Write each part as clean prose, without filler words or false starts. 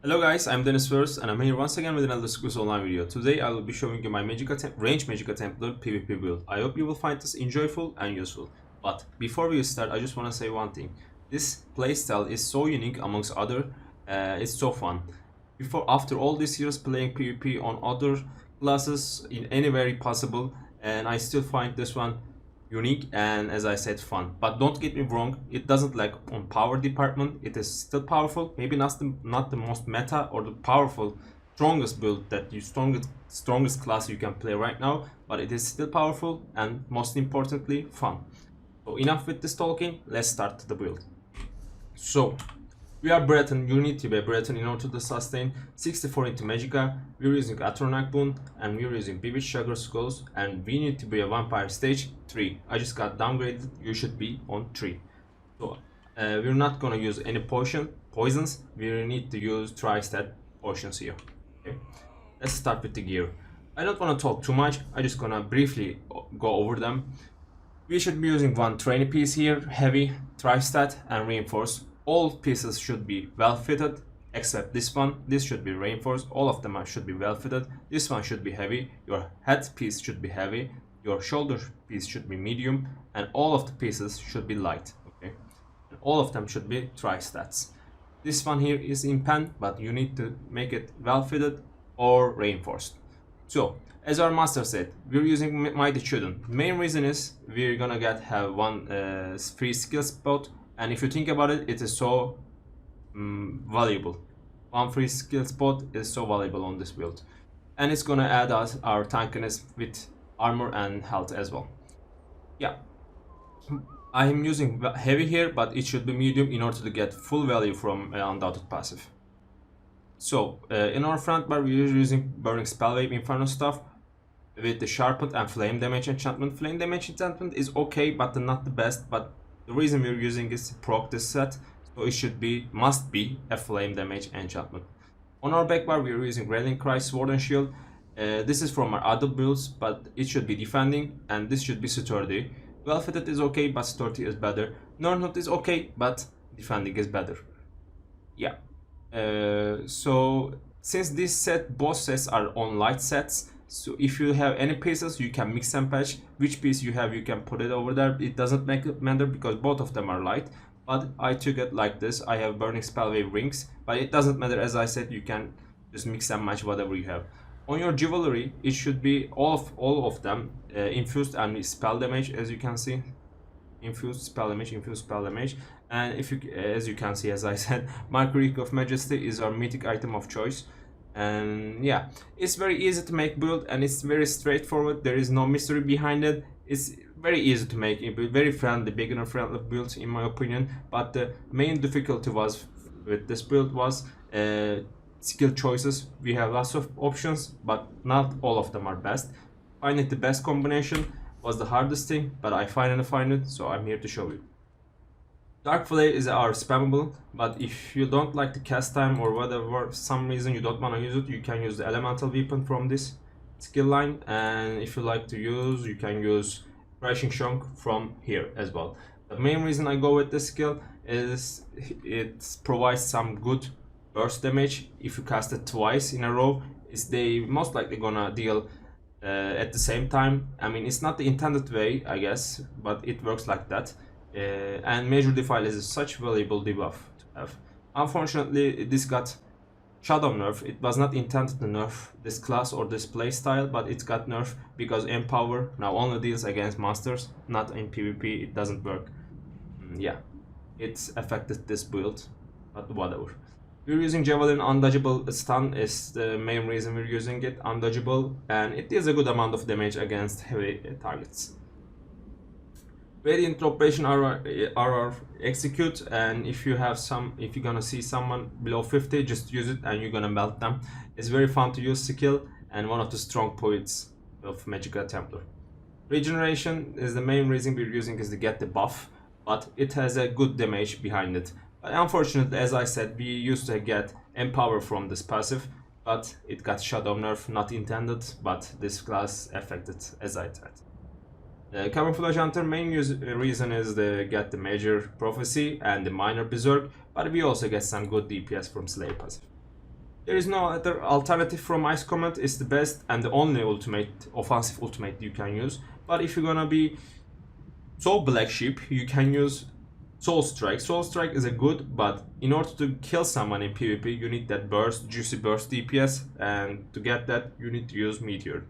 Hello guys, I'm denizforst and I'm here once again with another ElderScrollsOnline video. Today I will be showing you my Magicka Templar PvP build. I hope you will find this enjoyable and useful. But before we start, I just want to say one thing. This playstyle is so unique amongst other, it's so fun. After all these years playing PvP on other classes in any way possible, and I still find this one unique and, as I said, fun. But don't get me wrong, it doesn't lack on power department. It is still powerful, maybe not the most meta or the powerful strongest build that you strongest class you can play right now, but it is still powerful and most importantly fun. So enough with this talking, let's start the build. So we are Breton, you need to be Breton in order to sustain 64 into Magicka. We're using Atronach Boon and we're using Vivid Sugar Skulls, and we need to be a vampire stage 3. I just got downgraded, you should be on 3. So we're not gonna use any poisons, we need to use tri-stat potions here. Okay, let's start with the gear. I don't want to talk too much, I just gonna briefly go over them. We should be using one trainee piece here, heavy, tri-stat and reinforced. All pieces should be well fitted except this one. This should be reinforced. All of them should be well fitted. This one should be heavy. Your head piece should be heavy. Your shoulder piece should be medium, and all of the pieces should be light. Okay, and all of them should be tri-stats. This one here is in pen, but you need to make it well fitted or reinforced. So as our master said, we're using Mighty Student. Main reason is we're gonna have one free skill spot. And if you think about it, it is so valuable. One free skill spot is so valuable on this build. And it's gonna add us our tankiness with armor and health as well. Yeah. I am using heavy here, but it should be medium in order to get full value from undoubted passive. So in our front bar, we're using Burning Spellwave Inferno stuff with the sharpened and flame damage enchantment. Flame damage enchantment is okay, but not the best. But the reason we're using is to proc this set, so it must be a flame damage enchantment. On our back bar, we're using Rallying Cry Sword and Shield. This is from our other builds, but it should be defending, and this should be sturdy. Well fitted is okay, but sturdy is better. Nurhnut is okay, but defending is better. Yeah. So since this both sets are on light sets, so if you have any pieces, you can mix and patch. Which piece you have, you can put it over there. It doesn't make it matter because both of them are light. But I took it like this. I have Burning Spellwave rings, but it doesn't matter. As I said, you can just mix and match whatever you have. On your jewelry, it should be all of them infused and spell damage, as you can see. Infused spell damage. And if you, as you can see, as I said, Mark of Majesty is our mythic item of choice. And yeah, it's very easy to make build and it's very straightforward. There is no mystery behind it. It's very easy to make a build, very friendly, beginner friendly build in my opinion. But the main difficulty was with this build was skill choices. We have lots of options, but not all of them are best. Finding the best combination was the hardest thing, but I finally find it, so I'm here to show you. Dark Flare is our spammable, but if you don't like the cast time or whatever, for some reason you don't want to use it, you can use the elemental weapon from this skill line. And if you like to use, you can use Crashing Chunk from here as well. The main reason I go with this skill is it provides some good burst damage. If you cast it twice in a row, they most likely gonna deal at the same time. I mean, it's not the intended way, I guess, but it works like that. And Major Defile is such valuable debuff to have. Unfortunately, this got shadow nerf. It was not intended to nerf this class or this playstyle, but it got nerf because Empower now only deals against monsters, not in PvP. It doesn't work. Yeah, it's affected this build, but whatever. We're using Javelin. Undodgeable stun is the main reason we're using it. Undodgeable, and it deals a good amount of damage against heavy targets. Radiant Operation RR execute, and if you're gonna see someone below 50, just use it and you're gonna melt them. It's very fun to use skill and one of the strong points of Magicka Templar. Regeneration is the main reason we're using is to get the buff, but it has a good damage behind it. But unfortunately, as I said, we used to get Empower from this passive, but it got shadow nerf, not intended, but this class affected, as I said. Camouflage Hunter main reason is to get the Major Prophecy and the Minor Berserk, but we also get some good DPS from Slay passive. There is no other alternative from Ice Comet. It's the best and the only ultimate, offensive ultimate you can use. But if you're gonna be so black sheep, you can use Soul Strike. Soul Strike is a good, but in order to kill someone in PvP, you need that burst, juicy burst DPS, and to get that, you need to use Meteor.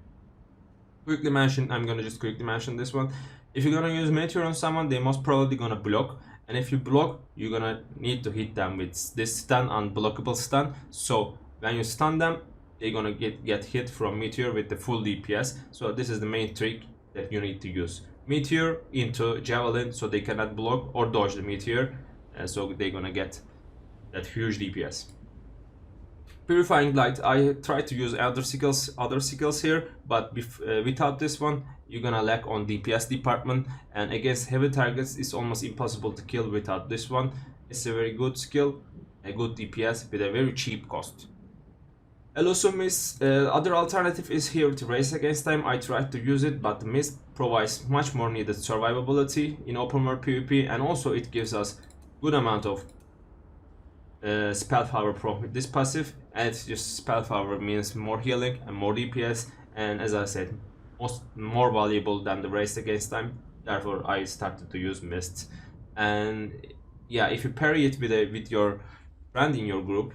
Quickly mention, I'm gonna just quickly mention this one. If you're gonna use Meteor on someone, they most probably gonna block, and if you block, you're gonna need to hit them with this stun, unblockable stun. So when you stun them, they're gonna get hit from Meteor with the full DPS. So this is the main trick that you need to use. Meteor into Javelin so they cannot block or dodge the Meteor, so they're gonna get that huge DPS. Purifying Light, I tried to use other skills here, but without this one, you're gonna lack on DPS department, and against heavy targets, it's almost impossible to kill without this one. It's a very good skill, a good DPS with a very cheap cost. Elusive Mist, other alternative is here to race against time. I tried to use it, but the Mist provides much more needed survivability in open world PvP, and also it gives us good amount of spell power from this passive, and it's just spell power means more healing and more DPS, and as I said, more valuable than the race against time. Therefore, I started to use Mist, and yeah, if you parry it with your friend in your group,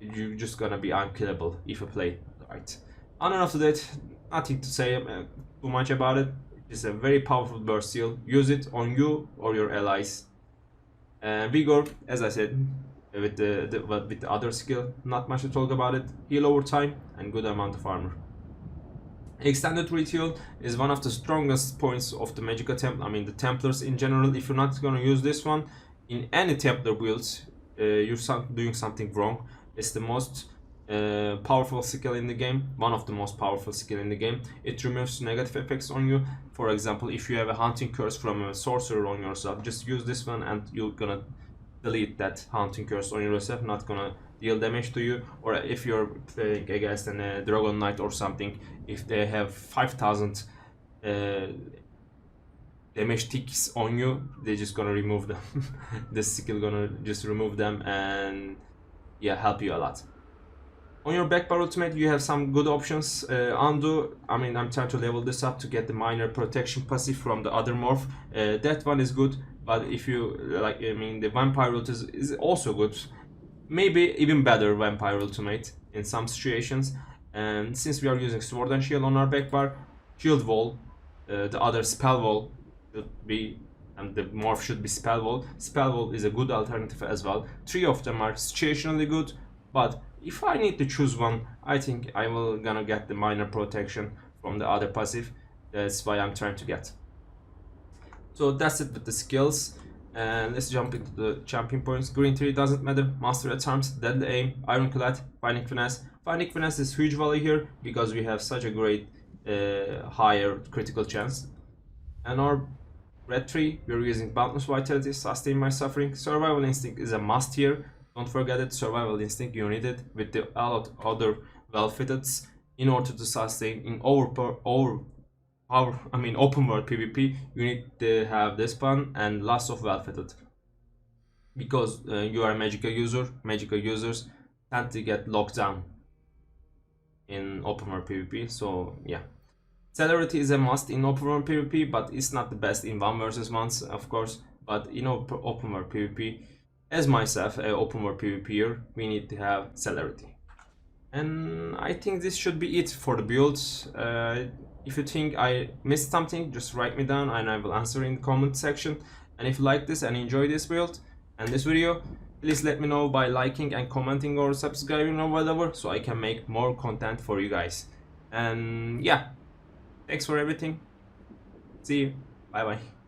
you're just gonna be unkillable if you play it right. And after that, nothing to say too much about it. It's a very powerful burst seal. Use it on you or your allies. And Vigor, as I said, with the other skill, not much to talk about it. Heal over time and good amount of armor. Extended Ritual is one of the strongest points of the Magicka Templar. I mean the Templars in general. If you're not gonna use this one in any Templar builds, you're doing something wrong. It's the most powerful skill in the game, one of the most powerful skill in the game. It removes negative effects on you. For example, if you have a hunting curse from a sorcerer on yourself, just use this one and you're gonna delete that hunting curse on yourself, not gonna deal damage to you. Or if you're playing against a dragon knight or something, if they have 5,000 damage ticks on you, they're just gonna remove them. This skill gonna just remove them and yeah, help you a lot. On your backbar ultimate, you have some good options. Undo, I mean, I'm trying to level this up to get the minor protection passive from the other morph. That one is good, but if you like, I mean, the vampire ult is also good. Maybe even better vampire ultimate in some situations. And since we are using sword and shield on our backbar, shield wall, the other spell wall should be, and the morph should be spell wall. Spell wall is a good alternative as well. Three of them are situationally good, but if I need to choose one, I think I will gonna get the minor protection from the other passive. That's why I'm trying to get. So that's it with the skills, and let's jump into the champion points. Green 3 doesn't matter. Master at Arms, Deadly Aim, Ironclad, Finding Finesse. Finding Finesse is huge value here because we have such a great higher critical chance. And our Red 3, we're using Boundless Vitality, Sustain My Suffering. Survival Instinct is a must here. Don't forget it, Survival Instinct, you need it with the other well-fitteds in order to sustain in open world PvP. You need to have this one and lots of well-fitted, because you are a Magicka user. Magicka users tend to get locked down in open world PvP, so yeah. Celerity is a must in open world PvP, but it's not the best in 1 versus 1s, of course. But you know, open world PvP, as myself, an open world PvPer, we need to have celerity. And I think this should be it for the builds. If you think I missed something, just write me down and I will answer in the comment section. And if you like this and enjoy this build and this video, please let me know by liking and commenting or subscribing or whatever, so I can make more content for you guys. And yeah, thanks for everything. See you. Bye bye.